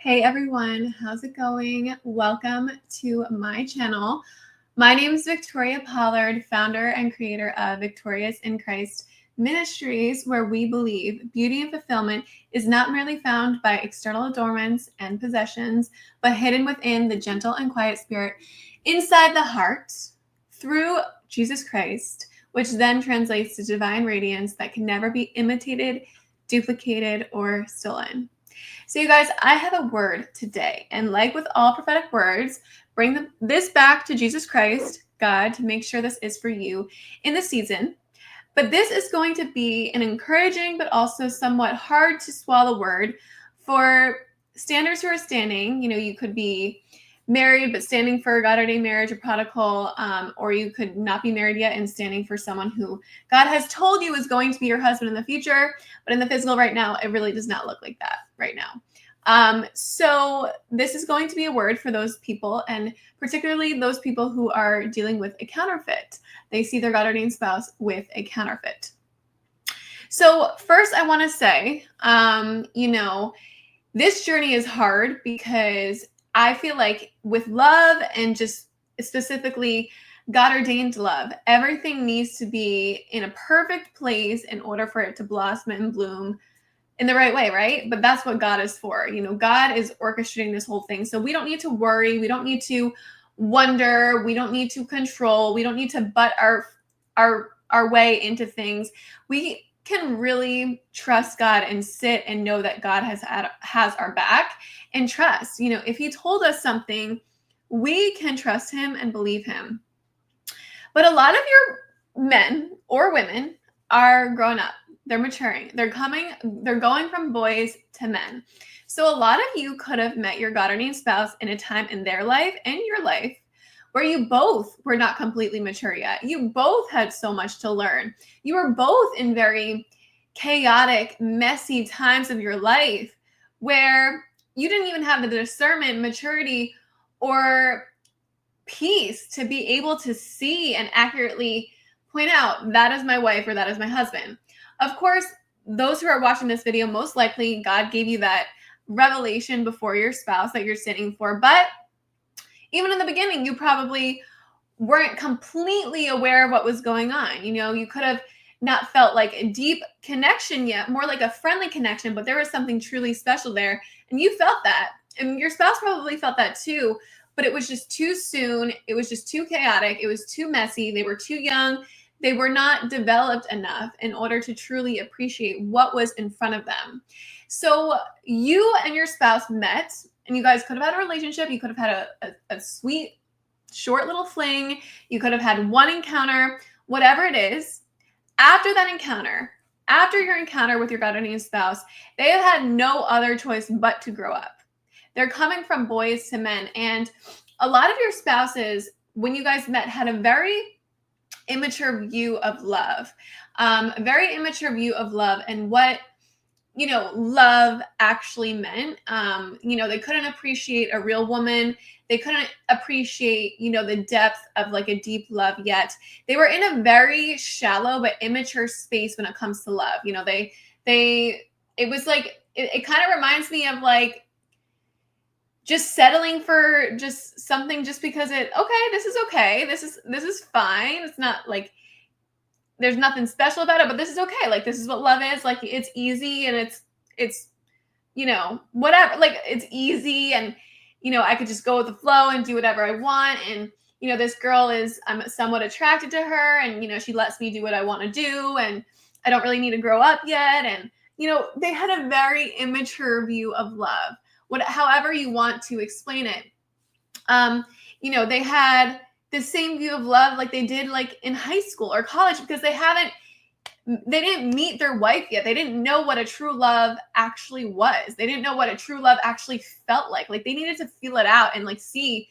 Hey everyone, how's it going? Welcome to my channel. My name is Victoria Pollard, founder and creator of Victorious in Christ Ministries, where we believe beauty and fulfillment is not merely found by external adornments and possessions, but hidden within the gentle and quiet spirit inside the heart through Jesus Christ, which then translates to divine radiance that can never be imitated, duplicated, or stolen. So you guys, I have a word today, and like with all prophetic words, bring this back to Jesus Christ, God, to make sure this is for you in the season. But this is going to be an encouraging but also somewhat hard to swallow word for standers who are standing. You know, you could be married but standing for a God-ordained marriage or prodigal, or you could not be married yet and standing for someone who God has told you is going to be your husband in the future, but in the physical right now, it really does not look like that right now. So this is going to be a word for those people, and particularly those people who are dealing with a counterfeit. They see their God-ordained spouse with a counterfeit. So first I want to say, this journey is hard because I feel like with love and just specifically God-ordained love, everything needs to be in a perfect place in order for it to blossom and bloom in the right way, right? But that's what God is for. You know, God is orchestrating this whole thing. So we don't need to worry. We don't need to wonder. We don't need to control. We don't need to butt our way into things. We can really trust God and sit and know that God has our back and trust. You know, if he told us something, we can trust him and believe him. But a lot of your men or women are growing up. They're maturing. They're going from boys to men. So a lot of you could have met your God-ordained spouse in a time in their life and your life where you both were not completely mature yet. You both had so much to learn. You were both in very chaotic, messy times of your life where you didn't even have the discernment, maturity, or peace to be able to see and accurately point out that is my wife or that is my husband. Of course, those who are watching this video, most likely God gave you that revelation before your spouse that you're sitting for. But even in the beginning, you probably weren't completely aware of what was going on. You know, you could have not felt like a deep connection yet, more like a friendly connection, but there was something truly special there. And you felt that. And your spouse probably felt that too, but it was just too soon. It was just too chaotic. It was too messy. They were too young. They were not developed enough in order to truly appreciate what was in front of them. So you and your spouse met, and you guys could have had a relationship. You could have had a sweet, short little fling. You could have had one encounter, whatever it is. After that encounter, after your encounter with your God-ordained spouse, they have had no other choice but to grow up. They're coming from boys to men. And a lot of your spouses, when you guys met, had a very immature view of love, a very immature view of love and what, you know, love actually meant. They couldn't appreciate a real woman. They couldn't appreciate, the depth of like a deep love yet. They were in a very shallow but immature space when it comes to love. It was like, it kind of reminds me of like, just settling for just something just because this is okay. This is fine. It's not like there's nothing special about it, but this is okay. Like, this is what love is. Like, it's easy and it's whatever. Like, it's easy and, I could just go with the flow and do whatever I want. And, this girl I'm somewhat attracted to her and, she lets me do what I want to do. And I don't really need to grow up yet. And, they had a very immature view of love. However you want to explain it. They had the same view of love like they did like in high school or college because they didn't meet their wife yet. They didn't know what a true love actually was. They didn't know what a true love actually felt like. Like, they needed to feel it out and like see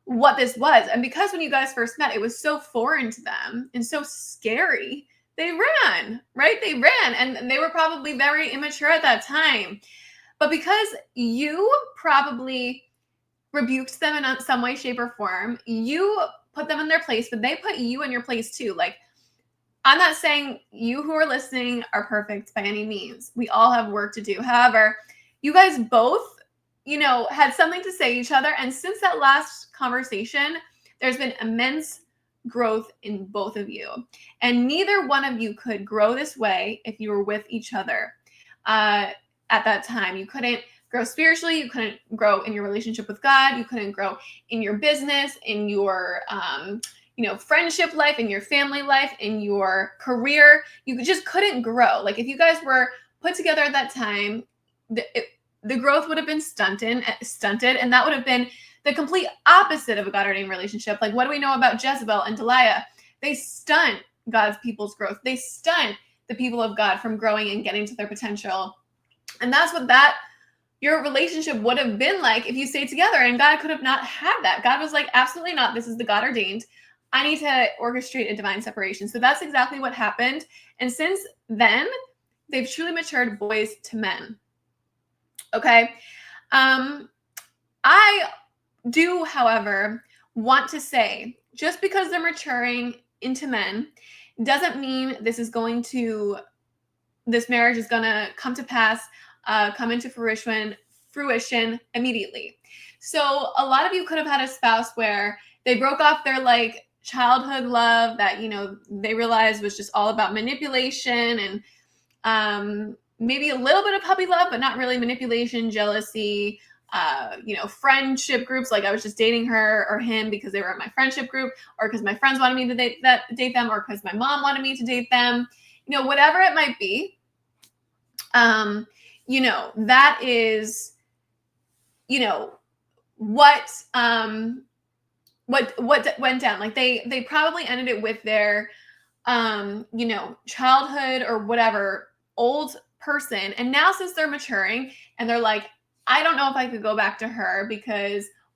what this was. And because when you guys first met, it was so foreign to them and so scary, they ran, right? They ran, and they were probably very immature at that time. But because you probably rebuked them in some way, shape, or form, you put them in their place, but they put you in your place too. Like, I'm not saying you who are listening are perfect by any means. We all have work to do. However, you guys both had something to say to each other. And since that last conversation, there's been immense growth in both of you. And neither one of you could grow this way if you were with each other at that time. You couldn't grow spiritually. You couldn't grow in your relationship with God. You couldn't grow in your business, in your friendship life, in your family life, in your career. You just couldn't grow. Like if you guys were put together at that time, the growth would have been stunted, and that would have been the complete opposite of a God ordained relationship. Like what do we know about Jezebel and Delilah? They stunt God's people's growth. They stunt the people of God from growing and getting to their potential. And that's what your relationship would have been like if you stayed together. And God could have not had that. God was like, absolutely not. This is the God ordained. I need to orchestrate a divine separation. So that's exactly what happened. And since then, they've truly matured boys to men. Okay. I do, however, want to say, just because they're maturing into men doesn't mean this marriage is going to come to pass, come into fruition immediately. So a lot of you could have had a spouse where they broke off their like childhood love that, they realized was just all about manipulation and maybe a little bit of puppy love, but not really manipulation, jealousy, friendship groups. Like I was just dating her or him because they were in my friendship group, or because my friends wanted me to date them, or because my mom wanted me to date them, whatever it might be. That is, what went down. Like they probably ended it with their, childhood or whatever old person. And now since they're maturing and they're like, I don't know if I could go back to her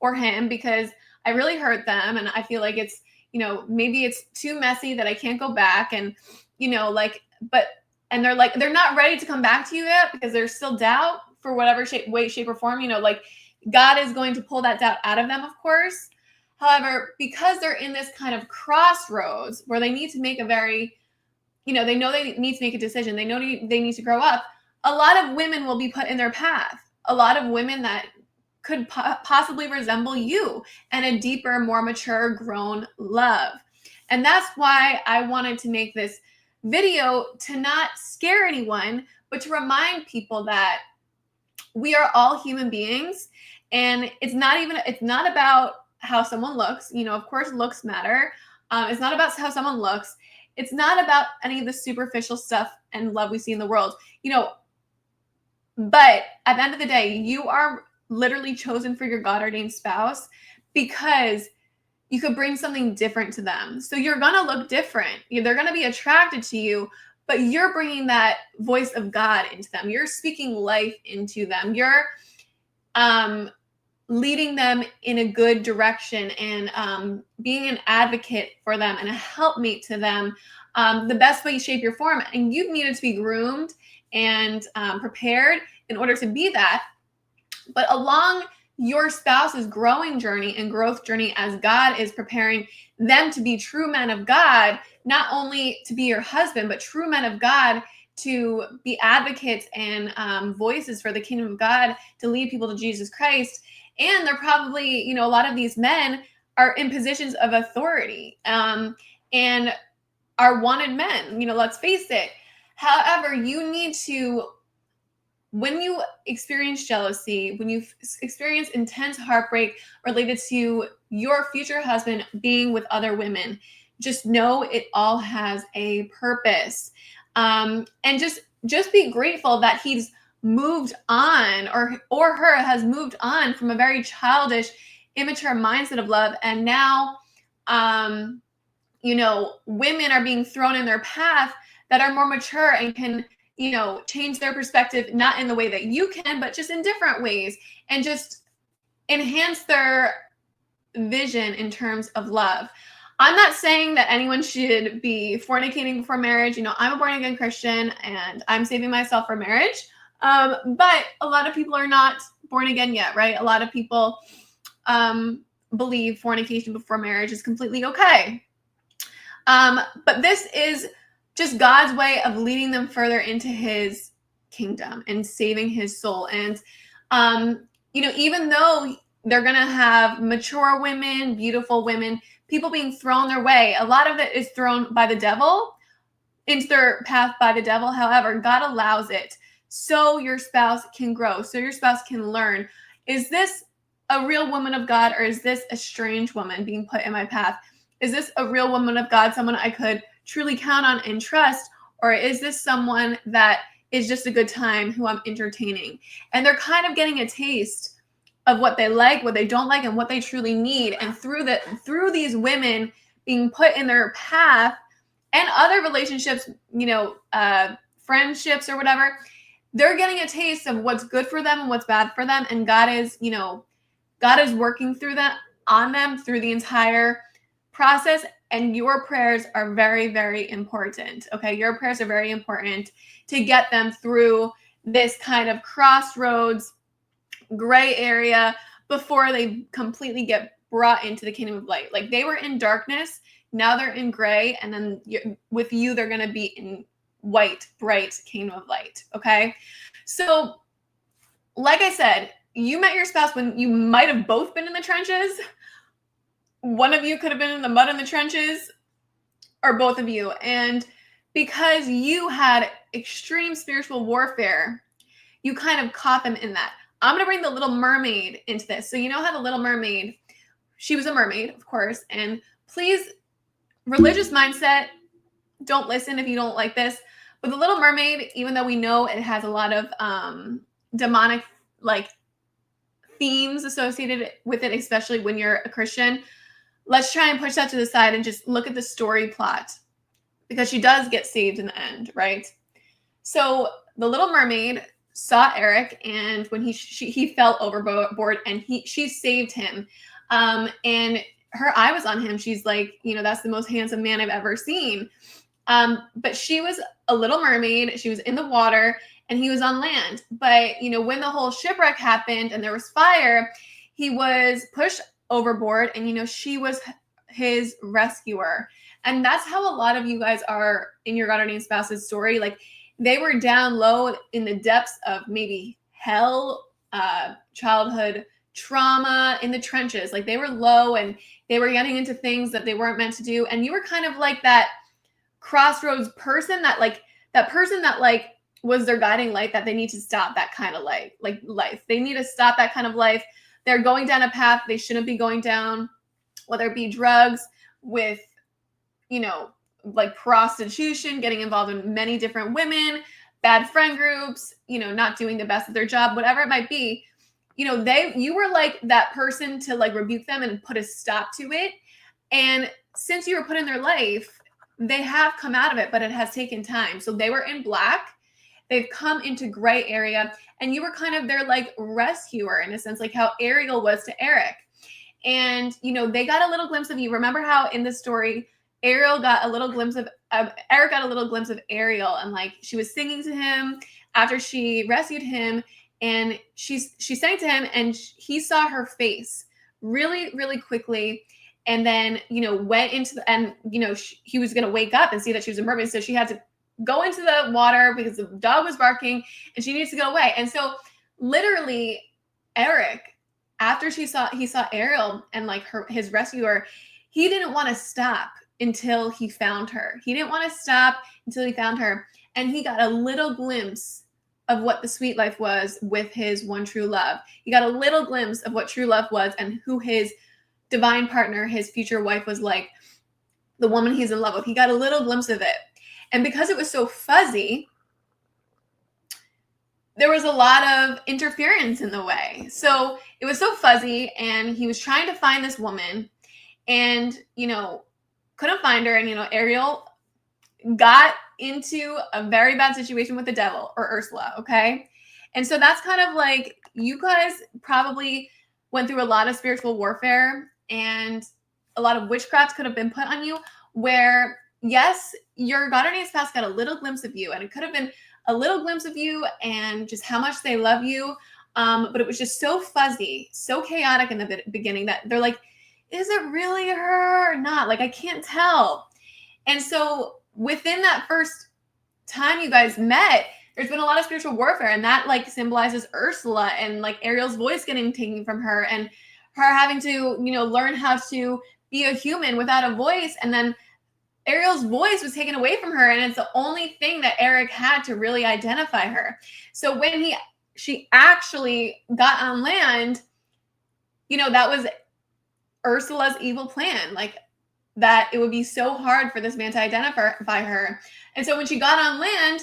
or him because I really hurt them. And I feel like it's, maybe it's too messy that I can't go back. And, and they're like, they're not ready to come back to you yet because there's still doubt for whatever way, shape or form, like God is going to pull that doubt out of them, of course. However, because they're in this kind of crossroads where they need to make they know they need to make a decision. They know they need to grow up. A lot of women will be put in their path. A lot of women that could possibly resemble you and a deeper, more mature, grown love. And that's why I wanted to make this video, to not scare anyone, but to remind people that we are all human beings. And it's not about how someone looks. Of course, looks matter. It's not about how someone looks. It's not about any of the superficial stuff and love we see in the world. But at the end of the day, you are literally chosen for your God-ordained spouse because you could bring something different to them. So you're going to look different. They're going to be attracted to you, but you're bringing that voice of God into them. You're speaking life into them. You're leading them in a good direction and being an advocate for them and a helpmate to them the best way, shape, or form. And you needed to be groomed and prepared in order to be that. But along your spouse's growing journey and growth journey, as God is preparing them to be true men of God, not only to be your husband, but true men of God, to be advocates and voices for the kingdom of God, to lead people to Jesus Christ. And they're probably, a lot of these men are in positions of authority and are wanted men, let's face it. However, you need to, when you experience jealousy, when you experience intense heartbreak related to your future husband being with other women, just know it all has a purpose. And just be grateful that he's moved on, or her has moved on from a very childish, immature mindset of love. And now, women are being thrown in their path that are more mature and can, change their perspective, not in the way that you can, but just in different ways, and just enhance their vision in terms of love. I'm not saying that anyone should be fornicating before marriage. I'm a born-again Christian and I'm saving myself for marriage. But a lot of people are not born again yet, right? A lot of people believe fornication before marriage is completely okay. But this is just God's way of leading them further into his kingdom and saving his soul. And, even though they're going to have mature women, beautiful women, people being thrown their way, a lot of it is thrown by the devil, into their path by the devil. However, God allows it so your spouse can grow, so your spouse can learn. Is this a real woman of God, or is this a strange woman being put in my path? Is this a real woman of God, someone I could truly count on and trust? Or is this someone that is just a good time who I'm entertaining? And they're kind of getting a taste of what they like, what they don't like, and what they truly need. And through these women being put in their path, and other relationships, friendships or whatever, they're getting a taste of what's good for them and what's bad for them. And God is working through that on them through the entire process. And your prayers are very, very important. Okay. Your prayers are very important to get them through this kind of crossroads, gray area before they completely get brought into the kingdom of light. Like, they were in darkness. Now they're in gray, and then with you, they're going to be in white, bright kingdom of light. Okay. So like I said, you met your spouse when you might have both been in the trenches. One of you could have been in the mud in the trenches, or both of you. And because you had extreme spiritual warfare, you kind of caught them in that. I'm going to bring the Little Mermaid into this. So you know how the Little Mermaid, she was a mermaid, of course. And please, religious mindset, don't listen if you don't like this. But the Little Mermaid, even though we know it has a lot of demonic themes associated with it, especially when you're a Christian, let's try and push that to the side and just look at the story plot, because she does get saved in the end, right? So the Little Mermaid saw Eric, and when he fell overboard, and she saved him, and her eye was on him. She's like, that's the most handsome man I've ever seen. But she was a little mermaid. She was in the water, and he was on land. But, when the whole shipwreck happened and there was fire, he was pushed overboard, and, she was his rescuer. And that's how a lot of you guys are in your God ordained spouse's story. Like, they were down low in the depths of maybe hell, childhood trauma, in the trenches. Like, they were low, and they were getting into things that they weren't meant to do. And you were kind of like that crossroads person, that was their guiding light, that they need to stop that kind of life. They need to stop that kind of life. They're going down a path they shouldn't be going down, whether it be drugs, with, prostitution, getting involved in many different women, bad friend groups, not doing the best at their job, whatever it might be. You were like that person to rebuke them and put a stop to it. And since you were put in their life, they have come out of it, but it has taken time. So they were in black, they've come into gray area, and you were kind of their rescuer, in a sense, like how Ariel was to Eric. And, they got a little glimpse of you. Remember how in the story, Eric got a little glimpse of Ariel, and she was singing to him after she rescued him, and she sang to him, and he saw her face really, really quickly. And then, went into he was going to wake up and see that she was a mermaid. So she had to go into the water because the dog was barking, and she needs to go away. And so literally Eric, after he saw Ariel and his rescuer, he didn't want to stop until he found her. He didn't want to stop until he found her. And he got a little glimpse of what the sweet life was with his one true love. He got a little glimpse of what true love was, and who his divine partner, his future wife, was like, the woman he's in love with. He got a little glimpse of it. And because it was so fuzzy, there was a lot of interference in the way. So it was so fuzzy, and he was trying to find this woman, and, couldn't find her. And, Ariel got into a very bad situation with the devil, or Ursula. Okay. And so that's kind of you guys probably went through a lot of spiritual warfare, and a lot of witchcraft could have been put on you, where, yes, your God ordained spouse got a little glimpse of you, and it could have been a little glimpse of you and just how much they love you. But it was just so fuzzy, so chaotic in the beginning, that they're like, is it really her or not? I can't tell. And so within that first time you guys met, there's been a lot of spiritual warfare, and that like symbolizes Ursula and like Ariel's voice getting taken from her, and her having to, learn how to be a human without a voice. And then Ariel's voice was taken away from her, and it's the only thing that Eric had to really identify her. So when she actually got on land, that was Ursula's evil plan, like that it would be so hard for this man to identify her. And so when she got on land,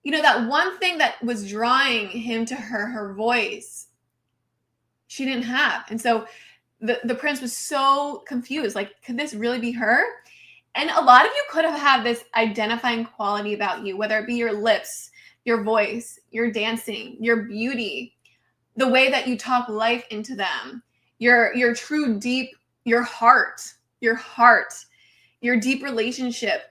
that one thing that was drawing him to her voice, she didn't have. And so the prince was so confused, like, could this really be her? And a lot of you could have had this identifying quality about you, whether it be your lips, your voice, your dancing, your beauty, the way that you talk life into them, your true deep, your heart, your deep relationship.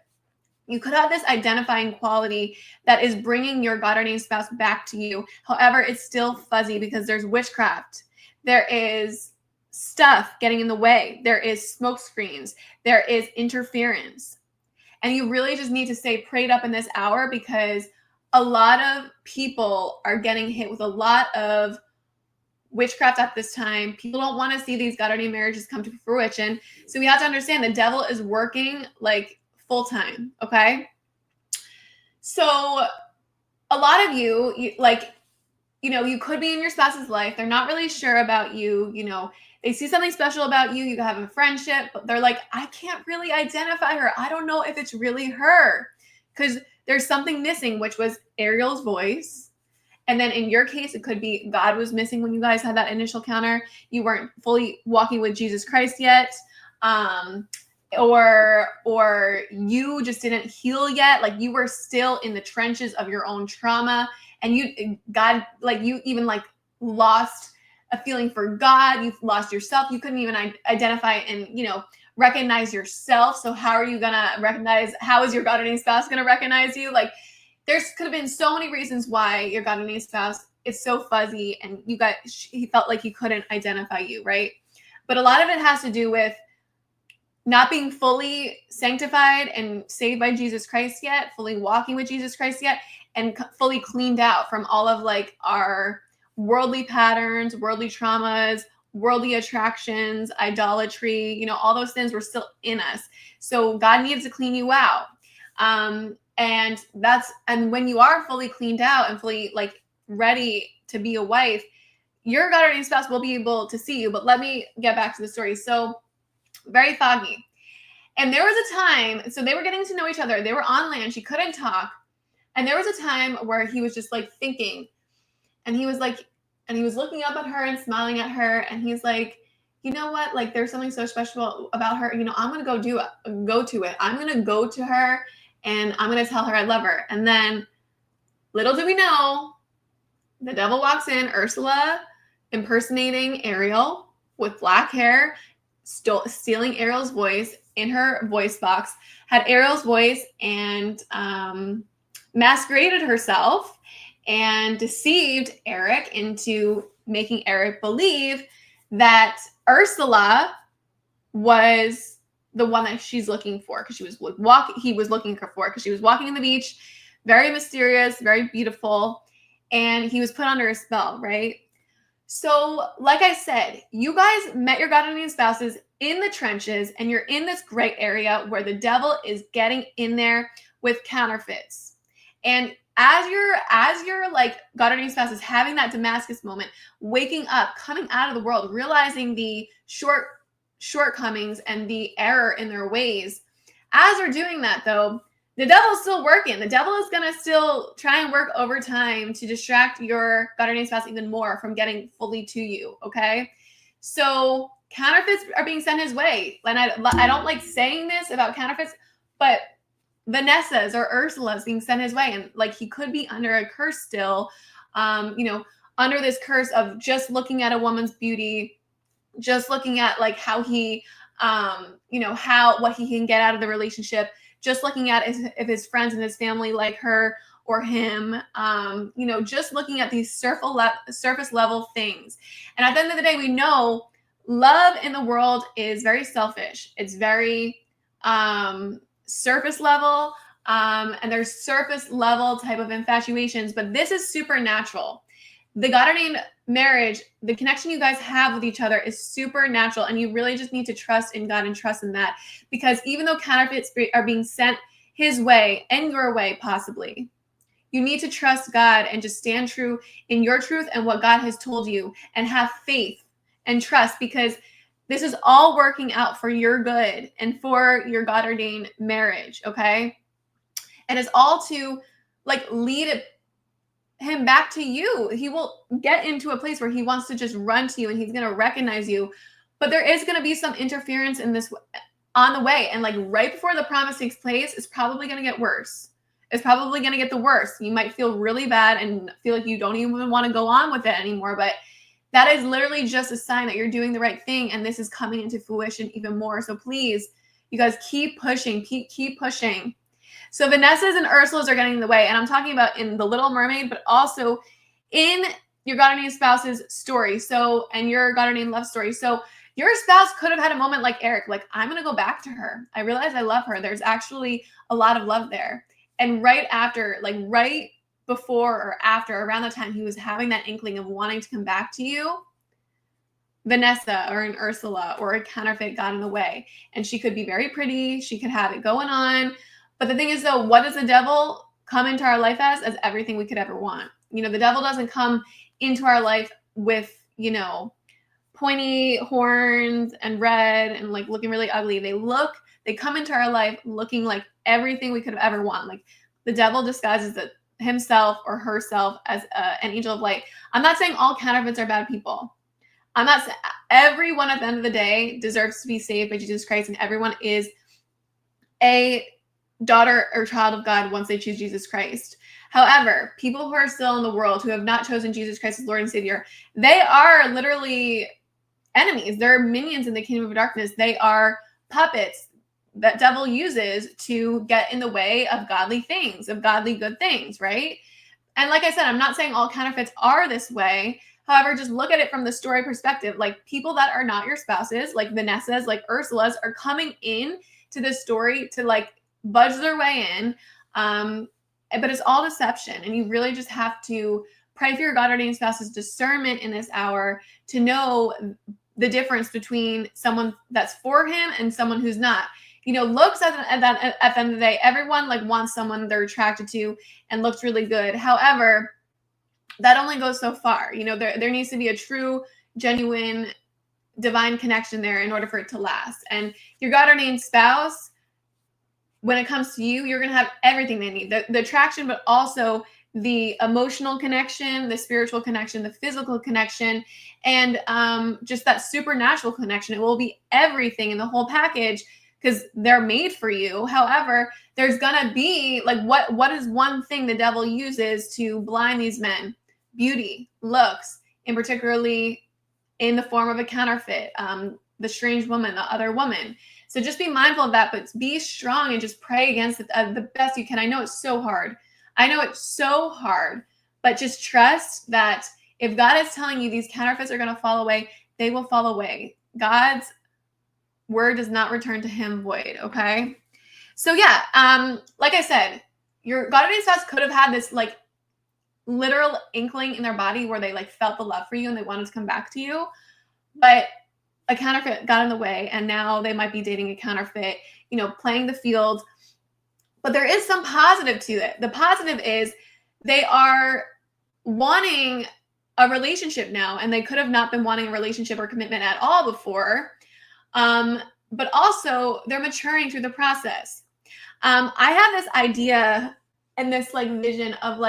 You could have this identifying quality that is bringing your God ordained spouse back to you. However, it's still fuzzy because there's witchcraft. There is stuff getting in the way. There is smoke screens. There is interference. And you really just need to stay prayed up in this hour, because a lot of people are getting hit with a lot of witchcraft at this time. People don't want to see these God ordained marriages come to fruition. So we have to understand the devil is working like full time. Okay. So a lot of you could be in your spouse's life. They're not really sure about you. They see something special about you. You have a friendship, but they're like, I can't really identify her. I don't know if it's really her, because there's something missing, which was Ariel's voice. And then in your case, it could be God was missing when you guys had that initial encounter. You weren't fully walking with Jesus Christ yet. Or you just didn't heal yet. Like, you were still in the trenches of your own trauma, and you even lost a feeling for God. You've lost yourself. You couldn't even identify and, recognize yourself. So how are you going to recognize? How is your God ordained spouse going to recognize you? Like, there's could have been so many reasons why your God ordained spouse is so fuzzy, and he felt like he couldn't identify you, right? But a lot of it has to do with not being fully sanctified and saved by Jesus Christ yet, fully walking with Jesus Christ yet, and fully cleaned out from all of like our worldly patterns, worldly traumas, worldly attractions, idolatry, all those things were still in us. So God needs to clean you out. And when you are fully cleaned out and fully like ready to be a wife, your God ordained spouse will be able to see you. But let me get back to the story. So very foggy. And there was a time, so they were getting to know each other. They were on land. She couldn't talk. And there was a time where he was just like thinking, and he was looking up at her and smiling at her. And he's like, you know what? Like, there's something so special about her. I'm going to go to it. I'm going to go to her, and I'm going to tell her I love her. And then little do we know, the devil walks in, Ursula impersonating Ariel with black hair, stealing Ariel's voice in her voice box, had Ariel's voice, and masqueraded herself and deceived Eric into making Eric believe that Ursula was the one that she's looking for, because he was looking for because she was walking in the beach, very mysterious, very beautiful, and he was put under a spell, right? So, like I said, you guys met your God ordained spouses in the trenches, and you're in this gray area where the devil is getting in there with counterfeits. And as your like God ordained spouse is having that Damascus moment, waking up, coming out of the world, realizing the shortcomings and the error in their ways, as they're doing that, though, the devil's still working. The devil is going to still try and work overtime to distract your God ordained spouse even more from getting fully to you, okay? So counterfeits are being sent his way. And I don't like saying this about counterfeits, but Vanessa's or Ursula's being sent his way. And like, he could be under a curse still, under this curse of just looking at a woman's beauty, just looking at like how he, what he can get out of the relationship, just looking at if his friends and his family like her or him, just looking at these surface level things. And at the end of the day, we know love in the world is very selfish. It's very surface level. And there's surface level type of infatuations, but this is supernatural. The God ordained marriage, the connection you guys have with each other is supernatural, and you really just need to trust in God and trust in that, because even though counterfeits are being sent his way and your way, possibly, you need to trust God and just stand true in your truth and what God has told you, and have faith and trust, because this is all working out for your good and for your God ordained marriage. Okay. And it's all to lead him back to you. He will get into a place where he wants to just run to you and he's going to recognize you. But there is going to be some interference in this on the way. And right before the promise takes place, it's probably going to get worse. It's probably going to get the worst. You might feel really bad and feel like you don't even want to go on with it anymore. But that is literally just a sign that you're doing the right thing. And this is coming into fruition even more. So please, you guys, keep pushing, keep pushing. So Vanessa's and Ursula's are getting in the way. And I'm talking about in the Little Mermaid, but also in your God ordained spouse's story. So, and your God ordained love story. So your spouse could have had a moment like Eric, I'm going to go back to her. I realize I love her. There's actually a lot of love there. And right after, right before or after, around the time he was having that inkling of wanting to come back to you, Vanessa or an Ursula or a counterfeit got in the way. And she could be very pretty. She could have it going on. But the thing is, though, what does the devil come into our life as everything we could ever want? The devil doesn't come into our life with, pointy horns and red and looking really ugly. They come into our life looking like everything we could have ever want. The devil disguises himself or herself as an angel of light. I'm not saying all counterfeits are bad people. I'm not saying everyone at the end of the day deserves to be saved by Jesus Christ, and everyone is a daughter or child of God once they choose Jesus Christ. However, people who are still in the world who have not chosen Jesus Christ as Lord and Savior, they are literally enemies. They're minions in the kingdom of darkness. They are puppets that devil uses to get in the way of godly things, of godly good things, right? And like I said, I'm not saying all counterfeits are this way. However, just look at it from the story perspective. People that are not your spouses, like Vanessa's, like Ursula's, are coming in to this story to budge their way in. But it's all deception. And you really just have to pray for your God ordained spouse's discernment in this hour to know the difference between someone that's for him and someone who's not. Looks at the end of the day, everyone wants someone they're attracted to and looks really good. However, that only goes so far. There needs to be a true, genuine, divine connection there in order for it to last. And your God ordained spouse, when it comes to you, you're going to have everything they need. The attraction, but also the emotional connection, the spiritual connection, the physical connection, and just that supernatural connection. It will be everything in the whole package because they're made for you. However, there's going to be what is one thing the devil uses to blind these men? Beauty, looks, and particularly in the form of a counterfeit, the strange woman, the other woman. So just be mindful of that, but be strong and just pray against it the best you can. I know it's so hard. But just trust that if God is telling you these counterfeits are going to fall away, they will fall away. God's word does not return to him void, okay? So yeah, like I said, your God ordained spouse could have had this literal inkling in their body where they felt the love for you and they wanted to come back to you, but a counterfeit got in the way, and now they might be dating a counterfeit, playing the field. But there is some positive to it. The positive is they are wanting a relationship now, and they could have not been wanting a relationship or commitment at all before. But also they're maturing through the process. I have this idea and this vision of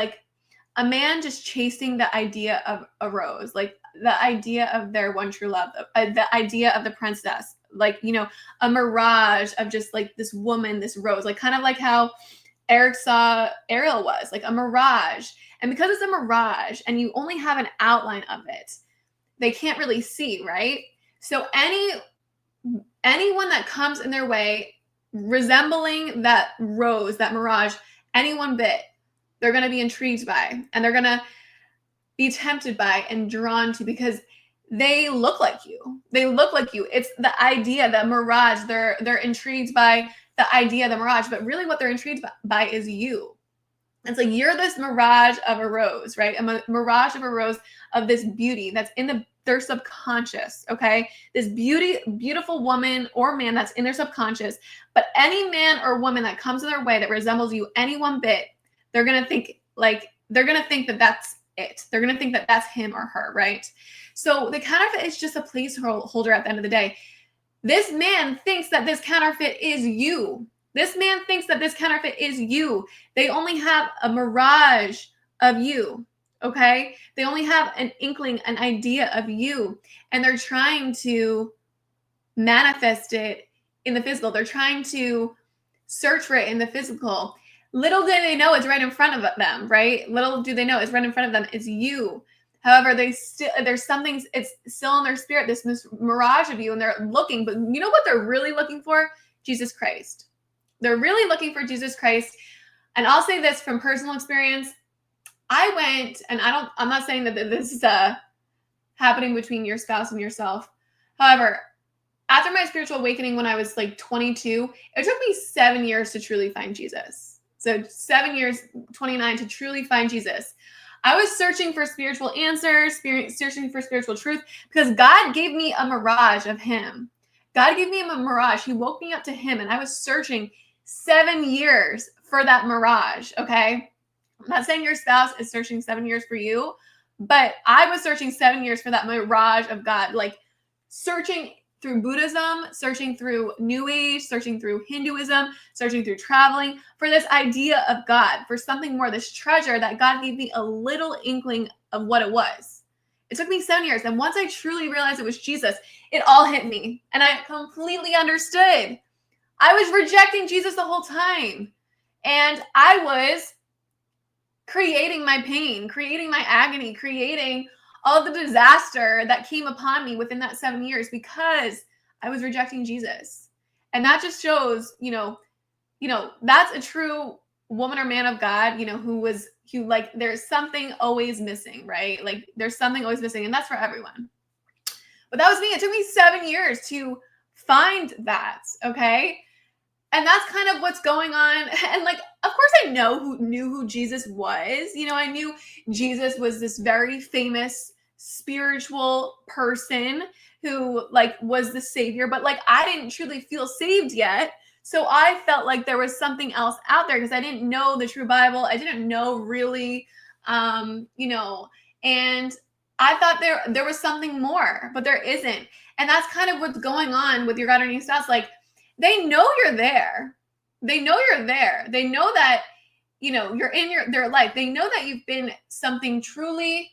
a man just chasing the idea of a rose, the idea of their one true love, the idea of the princess, a mirage of just this woman, this rose, kind of how Eric saw Ariel was, a mirage. And because it's a mirage and you only have an outline of it, they can't really see, right? So anyone that comes in their way resembling that rose, that mirage, any one bit, they're going to be intrigued by, and they're going to be tempted by and drawn to, because they look like you. It's the idea, the mirage. They're intrigued by the idea, the mirage, but really what they're intrigued by is you. It's like you're this mirage of a rose, right? A mirage of a rose of this beauty that's in their subconscious, okay? This beautiful woman or man that's in their subconscious. But any man or woman that comes in their way that resembles you any one bit, they're gonna think that that's it. They're gonna think that that's him or her, right? So the counterfeit is just a placeholder at the end of the day. This man thinks that this counterfeit is you. This man thinks that this counterfeit is you. They only have a mirage of you, okay? They only have an inkling, an idea of you, and they're trying to manifest it in the physical. They're trying to search for it in the physical. Little do they know it's right in front of them, right? Little do they know it's right in front of them is you. However, there's something, it's still in their spirit, this mirage of you, and they're looking, but you know what they're really looking for? Jesus Christ. They're really looking for Jesus Christ. And I'll say this from personal experience. I went, and I'm not saying that this is happening between your spouse and yourself. However, after my spiritual awakening when I was like 22, it took me 7 years to truly find Jesus. So 7 years, 29, to truly find Jesus. I was searching for spiritual answers, searching for spiritual truth, because God gave me a mirage of him. God gave me a mirage. He woke me up to him, and I was searching 7 years for that mirage, okay? I'm not saying your spouse is searching 7 years for you, but I was searching 7 years for that mirage of God, like searching through Buddhism, searching through New Age, searching through Hinduism, searching through traveling for this idea of God, for something more, this treasure that God gave me a little inkling of what it was. It took me 7 years. And once I truly realized it was Jesus, it all hit me. And I completely understood. I was rejecting Jesus the whole time. And I was creating my pain, creating my agony, creating all the disaster that came upon me within that 7 years because I was rejecting Jesus. And that just shows, that's a true woman or man of God, who like, there's something always missing, right? Like there's something always missing, and that's for everyone. But that was me. It took me 7 years to find that, okay? And that's kind of what's going on. And like, of course I knew who Jesus was. I knew Jesus was this very famous spiritual person who like was the savior, but like I didn't truly feel saved yet. So I felt like there was something else out there because I didn't know the true Bible. I didn't know really, and I thought there was something more, but there isn't. And that's kind of what's going on with your God or spouse. Like, they know you're there. They know you're there. They know that, you're in their life. They know that you've been something truly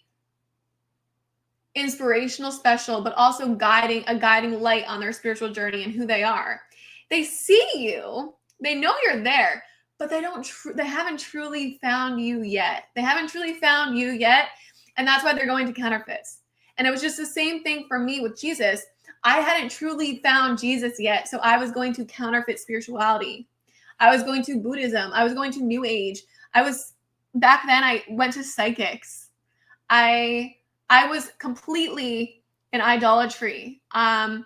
inspirational, special, but also a guiding light on their spiritual journey and who they are. They see you. They know you're there, but they haven't truly found you yet. They haven't truly found you yet. And that's why they're going to counterfeits. And it was just the same thing for me with Jesus. I hadn't truly found Jesus yet, so I was going to counterfeit spirituality. I was going to Buddhism. I was going to New Age. Back then I went to psychics. I was completely in idolatry. And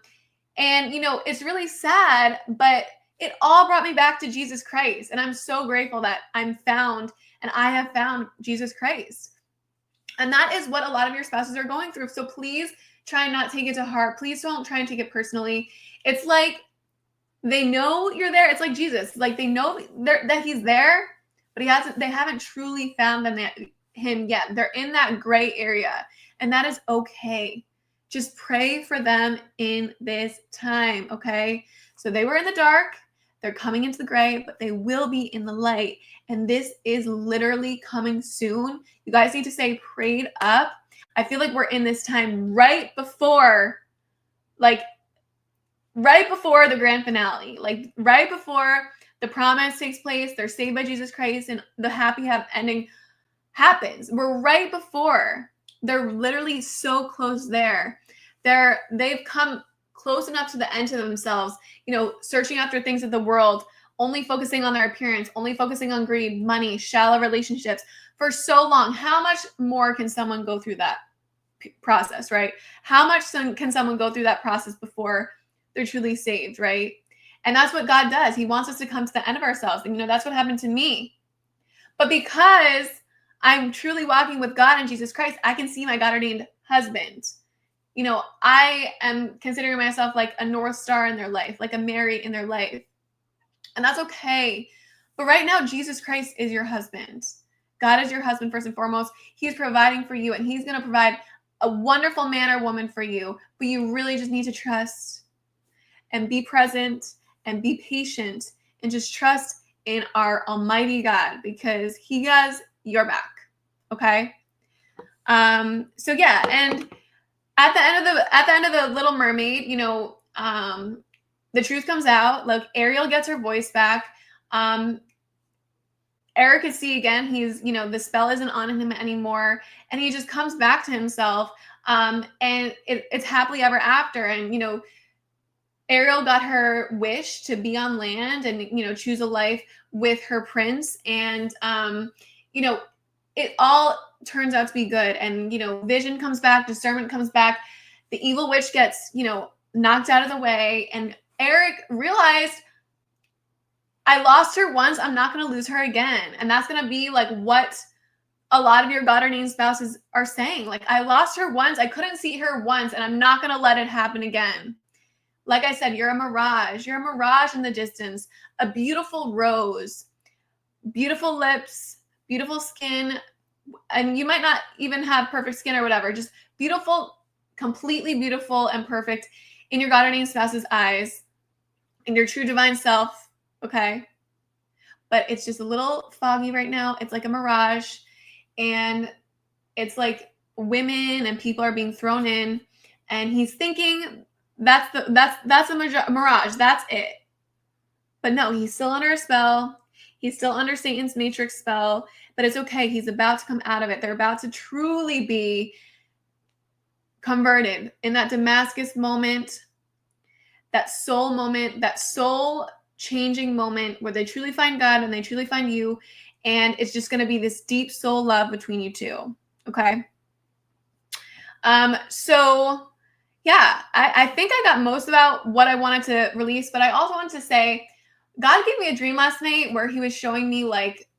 it's really sad, but it all brought me back to Jesus Christ. And I'm so grateful that I have found Jesus Christ. And that is what a lot of your spouses are going through. So please try and not take it to heart. Please don't try and take it personally. It's like they know you're there. It's like Jesus. Like they know that he's there, but they haven't truly found him yet. They're in that gray area, and that is okay. Just pray for them in this time, okay? So they were in the dark. They're coming into the gray, but they will be in the light. And this is literally coming soon. You guys need to stay prayed up. I feel like we're in this time right before the grand finale, like right before the promise takes place. They're saved by Jesus Christ and the happy ending happens. We're right before. They're literally so close there. They've come close enough to the end of themselves, searching after things of the world, only focusing on their appearance, only focusing on greed, money, shallow relationships for so long. How much more can someone go through that process, right? How much can someone go through that process before they're truly saved, right? And that's what God does. He wants us to come to the end of ourselves. And, that's what happened to me. But because I'm truly walking with God and Jesus Christ, I can see my God ordained husband. I am considering myself like a North Star in their life, like a Mary in their life. And that's okay. But right now, Jesus Christ is your husband. God is your husband first and foremost. He's providing for you, and he's going to provide a wonderful man or woman for you. But you really just need to trust and be present and be patient and just trust in our almighty God, because he has your back. Okay. So yeah. And at the end of the Little Mermaid, the truth comes out. Like, Ariel gets her voice back. Eric can see again. He's, the spell isn't on him anymore, and he just comes back to himself. And it's happily ever after. And Ariel got her wish to be on land and choose a life with her prince, and it all turns out to be good. And vision comes back, discernment comes back. The evil witch gets knocked out of the way, and Eric realized, I lost her once, I'm not going to lose her again. And that's going to be like what a lot of your God ordained spouses are saying. Like, I lost her once, I couldn't see her once, and I'm not going to let it happen again. Like I said, you're a mirage. You're a mirage in the distance, a beautiful rose, beautiful lips, beautiful skin. And you might not even have perfect skin or whatever, just beautiful, completely beautiful and perfect in your God ordained spouse's eyes, in your true divine self. Okay. But it's just a little foggy right now. It's like a mirage, and it's like women and people are being thrown in, and he's thinking that's a mirage. That's it. But no, he's still under a spell. He's still under Satan's matrix spell, but it's okay. He's about to come out of it. They're about to truly be converted in that Damascus moment, that soul changing moment where they truly find God and they truly find you. And it's just going to be this deep soul love between you two. Okay. So yeah, I think I got most about what I wanted to release, but I also wanted to say, God gave me a dream last night where he was showing me like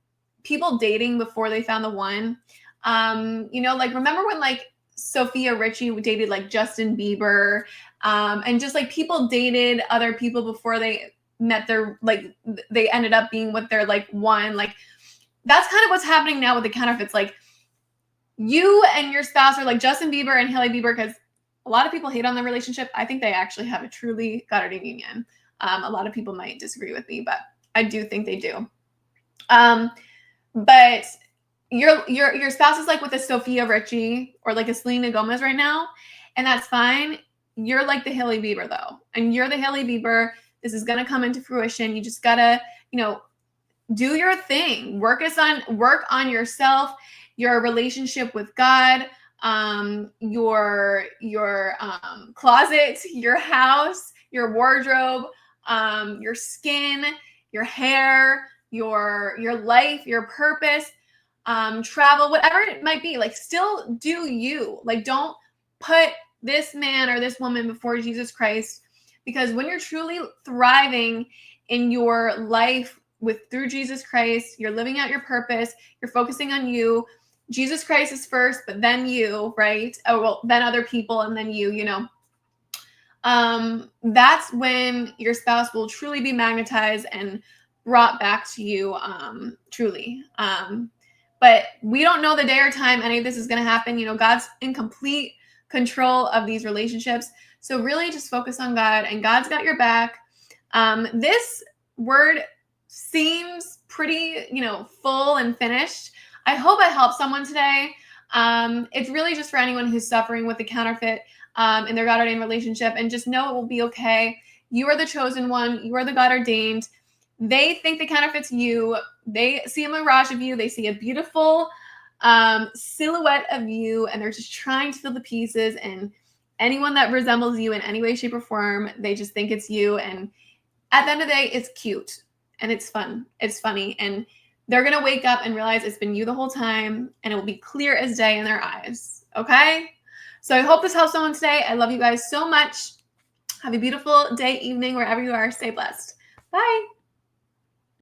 people dating before they found the one. Like, remember when like Sophia Richie dated like Justin Bieber, and just like people dated other people before they met their, like, they ended up being with their like one. Like, that's kind of what's happening now with the counterfeits. Like, you and your spouse are like Justin Bieber and Hailey Bieber, because a lot of people hate on the relationship. I think they actually have a truly God ordained union. A lot of people might disagree with me, but I do think they do. But your spouse is like with a Sophia Richie or like a Selena Gomez right now, and that's fine. You're like the Hailey Bieber though, and you're the Hailey Bieber. This is gonna come into fruition. You just gotta, do your thing. Work on yourself, your relationship with God, your closet, your house, your wardrobe, your skin, your hair, your life, your purpose, travel, whatever it might be. Like, still do you. Like, don't put this man or this woman before Jesus Christ, because when you're truly thriving in your life through Jesus Christ, you're living out your purpose, you're focusing on you. Jesus Christ is first, but then you, right? Oh, well, then other people, and then you, that's when your spouse will truly be magnetized and brought back to you, truly. But we don't know the day or time any of this is going to happen. God's in complete control of these relationships. So really just focus on God, and God's got your back. This word seems pretty, full and finished. I hope I helped someone today. It's really just for anyone who's suffering with the counterfeit in their God ordained relationship, and just know it will be okay. You are the chosen one. You are the God ordained. They think the counterfeit's you. They see a mirage of you. They see a beautiful silhouette of you, and they're just trying to fill the pieces. And anyone that resembles you in any way, shape, or form, they just think it's you. And at the end of the day, it's cute and it's fun. It's funny. And they're going to wake up and realize it's been you the whole time, and it will be clear as day in their eyes. Okay? So I hope this helps someone today. I love you guys so much. Have a beautiful day, evening, wherever you are. Stay blessed. Bye.